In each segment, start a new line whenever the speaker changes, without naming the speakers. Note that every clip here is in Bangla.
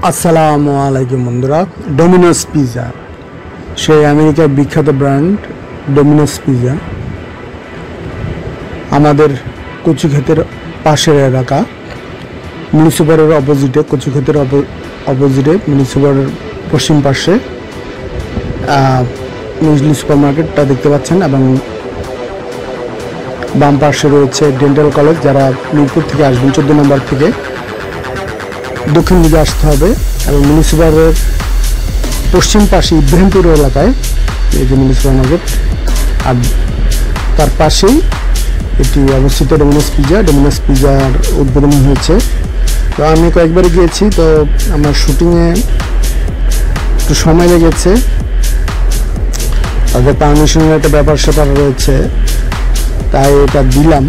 আসসালামু আলাইকুম বন্ধুরা। ডোমিনোস পিৎজা, সেই আমেরিকার বিখ্যাত ব্র্যান্ড ডোমিনোস পিৎজা আমাদের কচুক্ষেতের পাশের এলাকা মিউনিসিপালের অপোজিটে, কচুক্ষেতের অপোজিটে মিউনিসিপালের পশ্চিম পাশে মিউজলি সুপার মার্কেটটা দেখতে পাচ্ছেন, এবং বাম পাশে রয়েছে ডেন্টাল কলেজ। যারা মিরপুর থেকে আসবেন 14 নম্বর থেকে দক্ষিণ দিকে আসতে হবে, এবং মিউনিসিপালের পশ্চিম পাশে ইব্রাহিমপুর এলাকায় এই যে মিউনিসিপাল মার্কেট, আর তার পাশেই এটি অবস্থিত ডোমিনোস পিৎজা। ডোমিনোস পিৎজার উদ্বোধন হয়েছে, তো আমি কয়েকবার গিয়েছি। তো আমার শুটিংয়ে একটু সময় লেগেছে, তাদের পারমিশনের একটা ব্যাপার রয়েছে, তাই এটা দিলাম।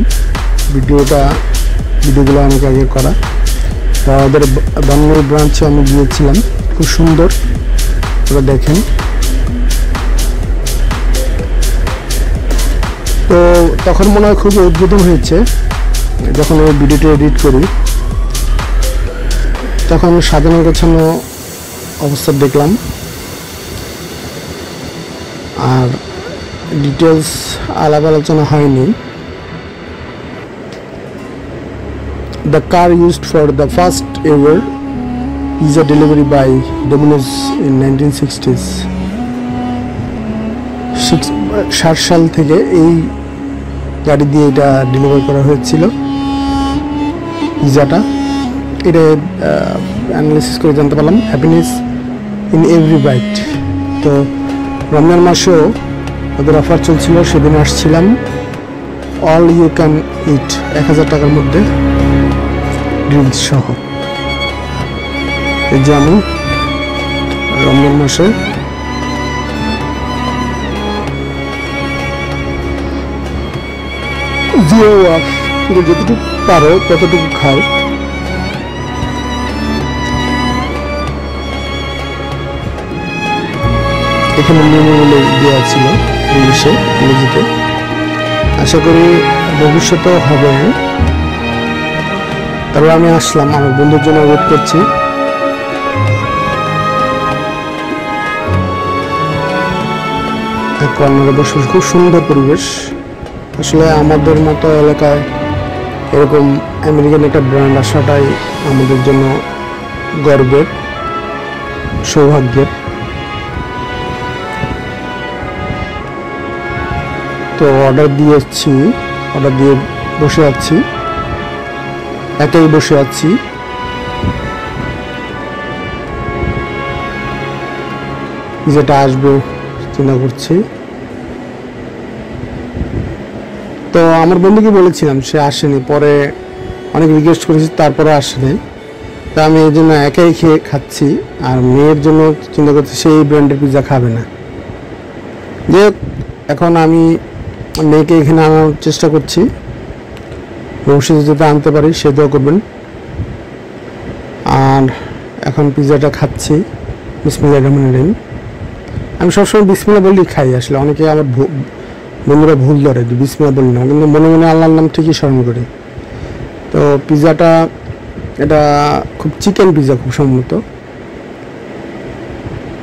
ভিডিওগুলো অনেক আগে করা। তো ওদের বাংলার ব্রাঞ্চে আমি গিয়েছিলাম, খুব সুন্দর, ওরা দেখেন। তো তখন মনে হয় খুব উদ্বোধন হয়েছে। যখন আমি ভিডিওটা এডিট করি তখন সাজানো গোছানো অবস্থা দেখলাম, আর ডিটেলস আলাপ আলোচনা হয়নি। The car used for the first ever pizza delivery by Domino's in 1960s. 60 সাল থেকে এই গাড়ি দিয়ে এটা ডেলিভার করা হয়েছিল পিৎজাটা। এটা অ্যানালিসিস করে জানতে পারলাম হ্যাপিনেস ইন এভরি বাইট। তো রমজান মাসেও ওদের অফার চলছিল, সেদিন আসছিলাম। অল ইউ ক্যান ইট, 1000 টাকার মধ্যে ড্রিঙ্কস সহ। এই যে আমি রমজান মাসে যতটুকু পারো ততটুকু খাও। এখানে মেনুগুলো দেওয়া ছিল ইংলিশে। আশা করি ভবিষ্যতেও হবে। তারপর আমি আসলাম, আমার বন্ধুর জন্য ওয়েট করছি। কর্নারে বসে, খুব সুন্দর পরিবেশ। আসলে আমাদের মতো এলাকায় এরকম আমেরিকান একটা ব্র্যান্ড আসাটাই আমাদের জন্য গর্বের, সৌভাগ্যের। তো অর্ডার দিয়ে বসে আছি, একাই বসে আছি। যেটা আসবে চিন্তা করছি। তো আমার বন্ধুকে বলেছিলাম, সে আসেনি, পরে অনেক রিকোয়েস্ট করেছি, তারপরে আসেনি। তো আমি এই জন্য একাই খাচ্ছি, আর মেয়ের জন্য চিন্তা করছি সেই ব্র্যান্ডের পিৎজা খাবে না। যে এখন আমি মেয়েকে এখানে আনার চেষ্টা করছি, ভবিষ্যতে যদি আনতে পারি সেটাও করবেন। আর এখন পিৎজাটা খাচ্ছি, বিসমিল্লাহির রহমানির রহিম। আমি সবসময় বিসমিল্লাহ বললেই খাই। আসলে অনেকে আমার বন্ধুরা ভুল ধরে, বিসমিল্লাহ বলি না, কিন্তু মনে মনে আল্লাহর নাম ঠিকই স্মরণ করি। তো পিৎজাটা এটা খুব চিকেন পিৎজা, খুব সম্মত।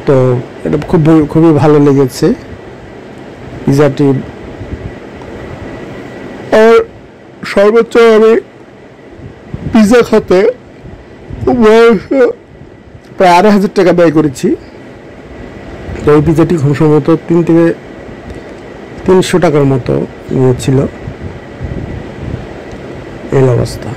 তো এটা খুবই ভালো লেগেছে পিৎজাটি। আর সর্বোচ্চ আমি পিৎজা খেতে প্রায় 2500 টাকা ব্যয় করেছি। তো এই পিৎজাটি খুব সম্ভবত 3 থেকে 300 টাকার মতো নিয়েছিল। এই অবস্থা।